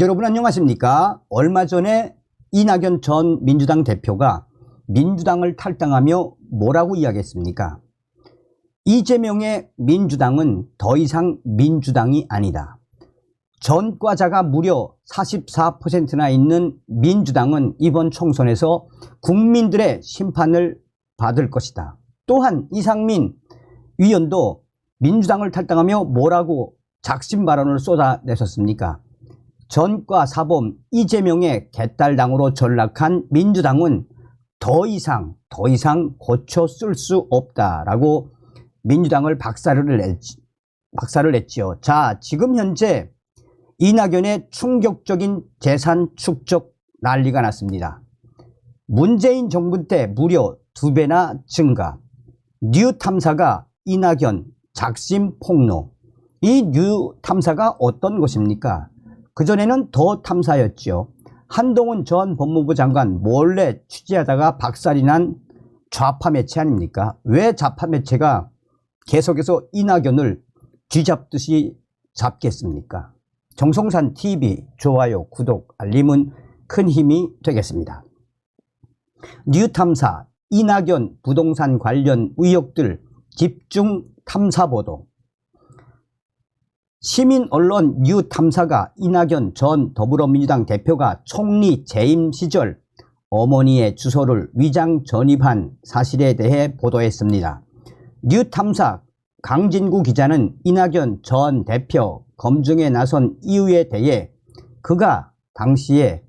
여러분 안녕하십니까? 얼마 전에 이낙연 전 민주당 대표가 민주당을 탈당하며 뭐라고 이야기했습니까? 이재명의 민주당은 더 이상 민주당이 아니다. 전과자가 무려 44%나 있는 민주당은 이번 총선에서 국민들의 심판을 받을 것이다. 또한 이상민 위원도 민주당을 탈당하며 뭐라고 작심 발언을 쏟아내셨습니까? 전과 사범 이재명의 개딸당으로 전락한 민주당은 더 이상 고쳐 쓸 수 없다라고 민주당을 박살을 냈지요. 자, 지금 현재 이낙연의 충격적인 재산 축적 난리가 났습니다. 문재인 정부 때 무려 2배나 증가. 뉴 탐사가 이낙연 작심 폭로. 이 뉴 탐사가 어떤 것입니까? 그전에는 더 탐사였죠. 한동훈 전 법무부 장관 몰래 취재하다가 박살이 난 좌파 매체 아닙니까? 왜 좌파 매체가 계속해서 이낙연을 쥐잡듯이 잡겠습니까? 정성산 TV 좋아요, 구독, 알림은 큰 힘이 되겠습니다. 뉴 탐사 이낙연 부동산 관련 의혹들 집중 탐사 보도. 시민 언론 뉴 탐사가 이낙연 전 더불어민주당 대표가 총리 재임 시절 어머니의 주소를 위장 전입한 사실에 대해 보도했습니다. 뉴 탐사 강진구 기자는 이낙연 전 대표 검증에 나선 이유에 대해 그가 당시에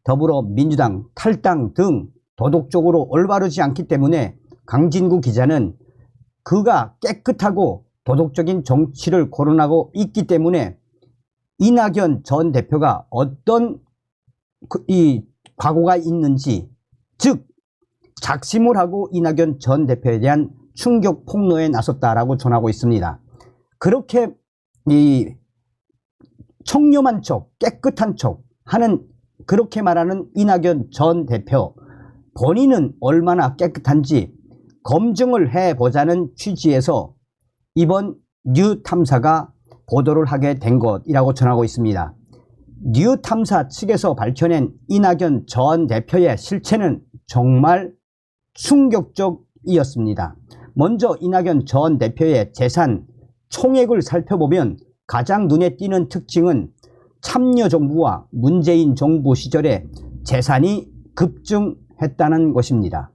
더불어민주당 탈당 등 도덕적으로 올바르지 않기 때문에 강진구 기자는 그가 깨끗하고 도덕적인 정치를 거론하고 있기 때문에 이낙연 전 대표가 어떤 이 과거가 있는지, 즉 작심을 하고 이낙연 전 대표에 대한 충격 폭로에 나섰다라고 전하고 있습니다. 그렇게 이 청렴한 척, 깨끗한 척 하는 그렇게 말하는 이낙연 전 대표 본인은 얼마나 깨끗한지 검증을 해보자는 취지에서 이번 뉴 탐사가 보도를 하게 된 것이라고 전하고 있습니다. 뉴 탐사 측에서 밝혀낸 이낙연 전 대표의 실체는 정말 충격적이었습니다. 먼저 이낙연 전 대표의 재산 총액을 살펴보면 가장 눈에 띄는 특징은 참여정부와 문재인 정부 시절에 재산이 급증했다는 것입니다.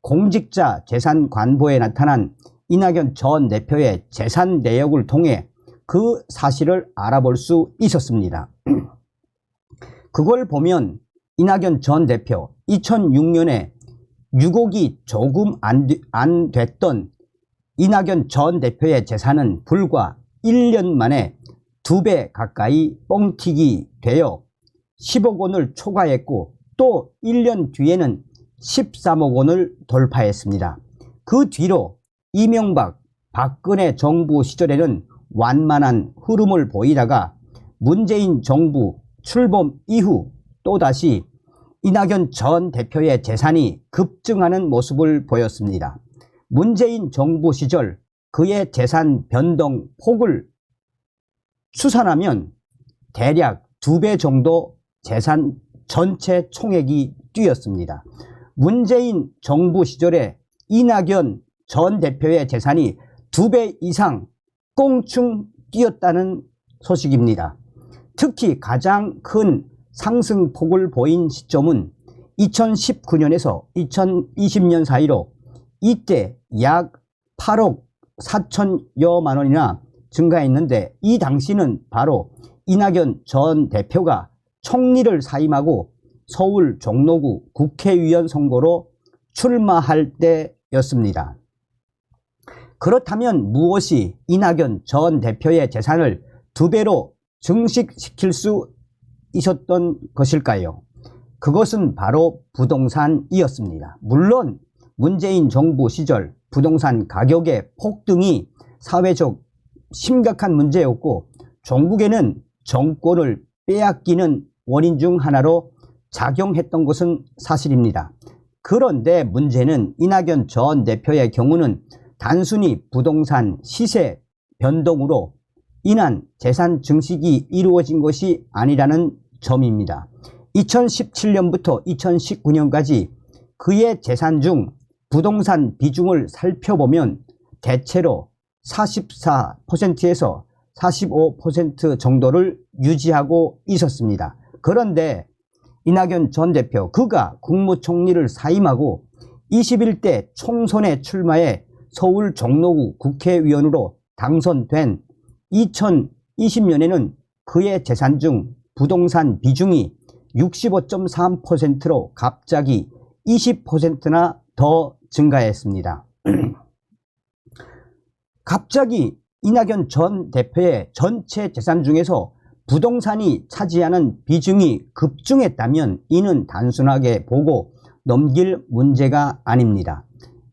공직자 재산 관보에 나타난 이낙연 전 대표의 재산 내역을 통해 그 사실을 알아볼 수 있었습니다. 그걸 보면 이낙연 전 대표 2006년에 6억이 조금 안 됐던 이낙연 전 대표의 재산은 불과 1년 만에 2배 가까이 뻥튀기 되어 10억 원을 초과했고 또 1년 뒤에는 13억 원을 돌파했습니다. 그 뒤로 이명박, 박근혜 정부 시절에는 완만한 흐름을 보이다가 문재인 정부 출범 이후 또다시 이낙연 전 대표의 재산이 급증하는 모습을 보였습니다. 문재인 정부 시절 그의 재산 변동 폭을 추산하면 대략 2배 정도 재산 전체 총액이 뛰었습니다. 문재인 정부 시절에 이낙연 전 대표의 재산이 2배 이상 꽁충 뛰었다는 소식입니다. 특히 가장 큰 상승폭을 보인 시점은 2019년에서 2020년 사이로 이때 약 8억 4천여만 원이나 증가했는데 이 당시는 바로 이낙연 전 대표가 총리를 사임하고 서울 종로구 국회의원 선거로 출마할 때였습니다. 그렇다면 무엇이 이낙연 전 대표의 재산을 2배로 증식시킬 수 있었던 것일까요? 그것은 바로 부동산이었습니다. 물론 문재인 정부 시절 부동산 가격의 폭등이 사회적 심각한 문제였고 종국에는 정권을 빼앗기는 원인 중 하나로 작용했던 것은 사실입니다. 그런데 문제는 이낙연 전 대표의 경우는 단순히 부동산 시세 변동으로 인한 재산 증식이 이루어진 것이 아니라는 점입니다. 2017년부터 2019년까지 그의 재산 중 부동산 비중을 살펴보면 대체로 44%에서 45% 정도를 유지하고 있었습니다. 그런데 이낙연 전 대표, 그가 국무총리를 사임하고 21대 총선에 출마해 서울 종로구 국회의원으로 당선된 2020년에는 그의 재산 중 부동산 비중이 65.3%로 갑자기 20%나 더 증가했습니다. 갑자기 이낙연 전 대표의 전체 재산 중에서 부동산이 차지하는 비중이 급증했다면 이는 단순하게 보고 넘길 문제가 아닙니다.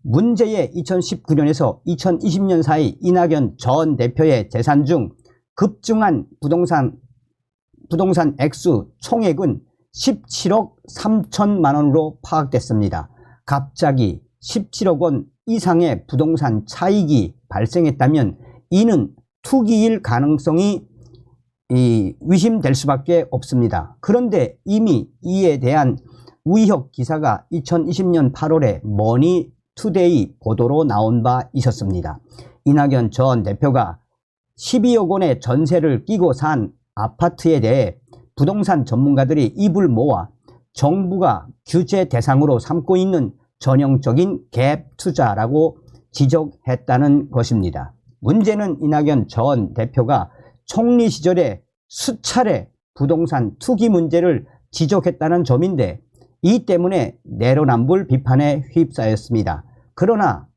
문제의 2019년에서 2020년 사이 이낙연 전 대표의 재산 중 급증한 부동산 액수 총액은 17억 3천만 원으로 파악됐습니다. 갑자기 17억 원 이상의 부동산 차익이 발생했다면 이는 투기일 가능성이 의심될 수밖에 없습니다. 그런데 이미 이에 대한 우의혁 기사가 2020년 8월에 머니투데이 보도로 나온 바 있었습니다. 이낙연 전 대표가 12억 원의 전세를 끼고 산 아파트에 대해 부동산 전문가들이 입을 모아 정부가 규제 대상으로 삼고 있는 전형적인 갭 투자라고 지적했다는 것입니다. 문제는 이낙연 전 대표가 총리 시절에 수차례 부동산 투기 문제를 지적했다는 점인데 이 때문에 내로남불 비판에 휩싸였습니다. 그러나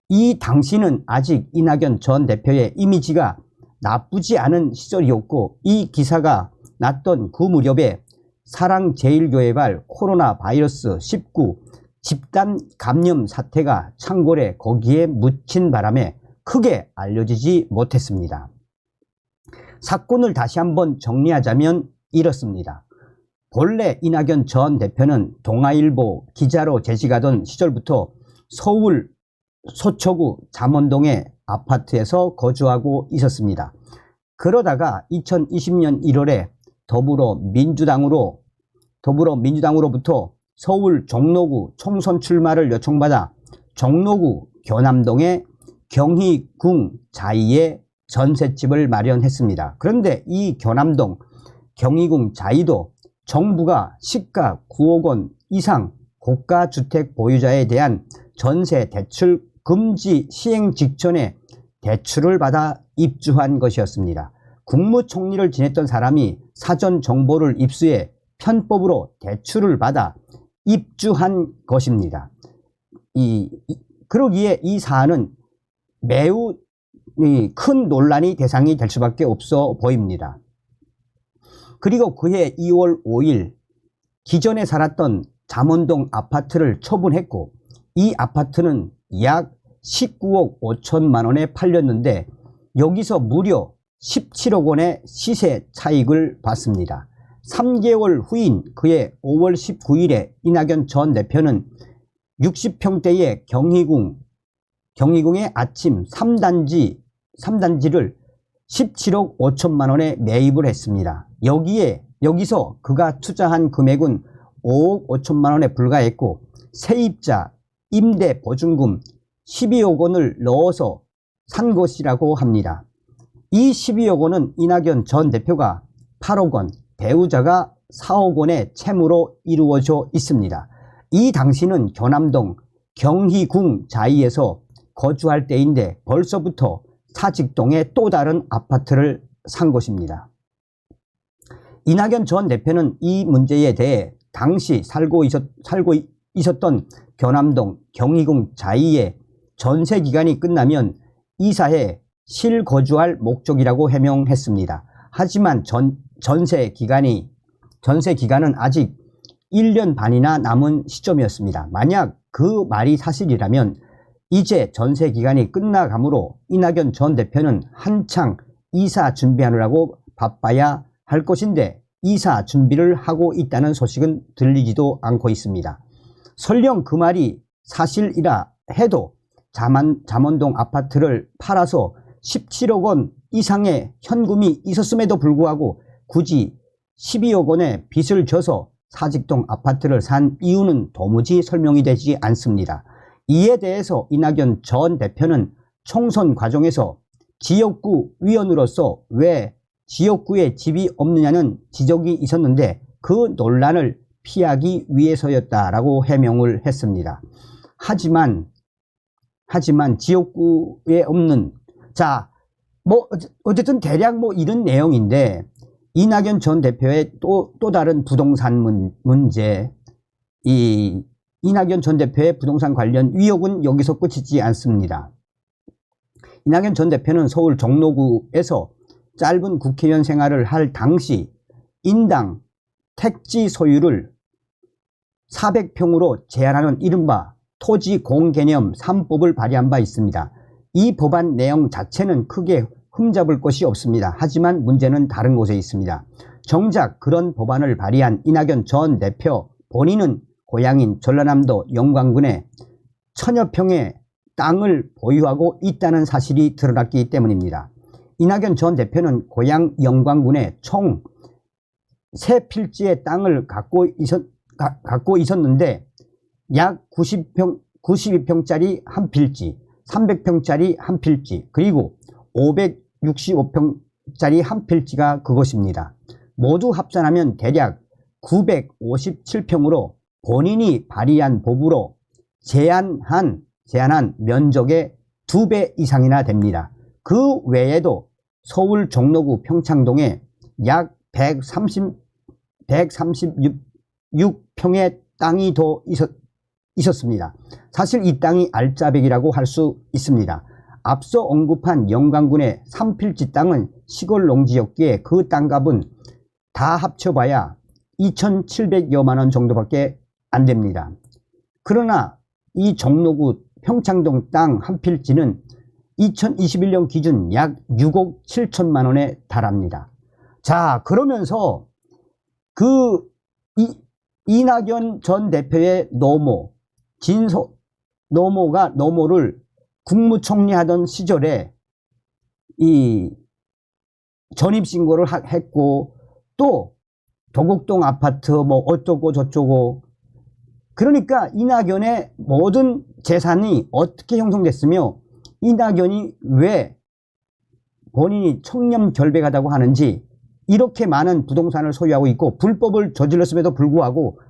이 당시는 아직 이낙연 전 대표의 이미지가 나쁘지 않은 시절이었고 이 기사가 났던 그 무렵에 사랑제일교회발 코로나 바이러스 19 집단 감염 사태가 창궐에 거기에 묻힌 바람에 크게 알려지지 못했습니다. 사건을 다시 한번 정리하자면 이렇습니다. 본래 이낙연 전 대표는 동아일보 기자로 재직하던 시절부터 서울 서초구 잠원동의 아파트에서 거주하고 있었습니다. 그러다가 2020년 1월에 더불어민주당으로부터 서울 종로구 총선 출마를 요청받아 종로구 교남동의 경희궁 자이에 전셋집을 마련했습니다. 그런데 이 교남동 경희궁 자이도 정부가 시가 9억 원 이상 고가주택 보유자에 대한 전세 대출 금지 시행 직전에 대출을 받아 입주한 것이었습니다. 국무총리를 지냈던 사람이 사전 정보를 입수해 편법으로 대출을 받아 입주한 것입니다. 그러기에 이 사안은 매우 큰 논란이 대상이 될 수밖에 없어 보입니다. 그리고 그해 2월 5일 기존에 살았던 잠원동 아파트를 처분했고 이 아파트는 약 19억 5천만 원에 팔렸는데 여기서 무려 17억 원의 시세 차익을 봤습니다. 3개월 후인 그해 5월 19일에 이낙연 전 대표는 60평대의 경희궁의 아침 3단지를 17억 5천만 원에 매입을 했습니다. 여기서 그가 투자한 금액은 5억 5천만 원에 불과했고 세입자 임대 보증금 12억 원을 넣어서 산 것이라고 합니다. 이 12억 원은 이낙연 전 대표가 8억 원, 배우자가 4억 원의 채무로 이루어져 있습니다. 이 당시는 교남동 경희궁 자이에서 거주할 때인데 벌써부터 사직동의 또 다른 아파트를 산 것입니다. 이낙연 전 대표는 이 문제에 대해 당시 살고 있었던 교남동 경희궁 자이의 전세 기간이 끝나면 이사해 실거주할 목적이라고 해명했습니다. 하지만 전세 기간은 아직 1년 반이나 남은 시점이었습니다. 만약 그 말이 사실이라면 이제 전세 기간이 끝나가므로 이낙연 전 대표는 한창 이사 준비하느라고 바빠야 할 것인데 이사 준비를 하고 있다는 소식은 들리지도 않고 있습니다. 설령 그 말이 사실이라 해도 잠원동 아파트를 팔아서 17억 원 이상의 현금이 있었음에도 불구하고 굳이 12억 원의 빚을 져서 사직동 아파트를 산 이유는 도무지 설명이 되지 않습니다. 이에 대해서 이낙연 전 대표는 총선 과정에서 지역구 위원으로서 왜 지역구에 집이 없느냐는 지적이 있었는데 그 논란을 피하기 위해서였다라고 해명을 했습니다. 하지만 지역구에 없는, 어쨌든 대략 이런 내용인데, 이낙연 전 대표의 또 다른 부동산 문제, 이낙연 전 대표의 부동산 관련 의혹은 여기서 끝이지 않습니다. 이낙연 전 대표는 서울 종로구에서 짧은 국회의원 생활을 할 당시 인당 택지 소유를 400평으로 제한하는 이른바 토지 공개념 3법을 발의한 바 있습니다. 이 법안 내용 자체는 크게 흠잡을 것이 없습니다. 하지만 문제는 다른 곳에 있습니다. 정작 그런 법안을 발의한 이낙연 전 대표 본인은 고향인 전라남도 영광군에 천여 평의 땅을 보유하고 있다는 사실이 드러났기 때문입니다. 이낙연 전 대표는 고향 영광군에 총 3필지의 땅을 갖고 있었는데 약 92평짜리 한 필지, 300평짜리 한 필지, 그리고 565평짜리 한 필지가 그것입니다. 모두 합산하면 대략 957평으로 본인이 발의한 법으로 제한한 면적의 2배 이상이나 됩니다. 그 외에도 서울 종로구 평창동에 약 136평의 땅이 더 있었습니다. 사실 이 땅이 알짜배기라고 할 수 있습니다. 앞서 언급한 영광군의 3필지 땅은 시골 농지였기에 그 땅값은 다 합쳐봐야 2,700여만 원 정도밖에 안 됩니다. 그러나 이 종로구 평창동 땅 한 필지는 2021년 기준 약 6억 7천만 원에 달합니다. 자, 그러면서 이낙연 전 대표의 노모를 국무총리 하던 시절에 이 전입신고를 했고, 또 도곡동 아파트 어쩌고 저쩌고, 그러니까 이낙연의 모든 재산이 어떻게 형성됐으며 이낙연이 왜 본인이 청렴결백하다고 하는지, 이렇게 많은 부동산을 소유하고 있고 불법을 저질렀음에도 불구하고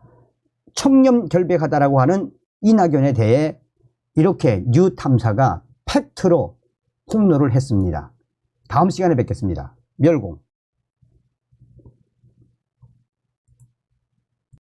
청렴결백하다라고 하는 이낙연에 대해 이렇게 뉴탐사가 팩트로 폭로를 했습니다. 다음 시간에 뵙겠습니다. 멸공.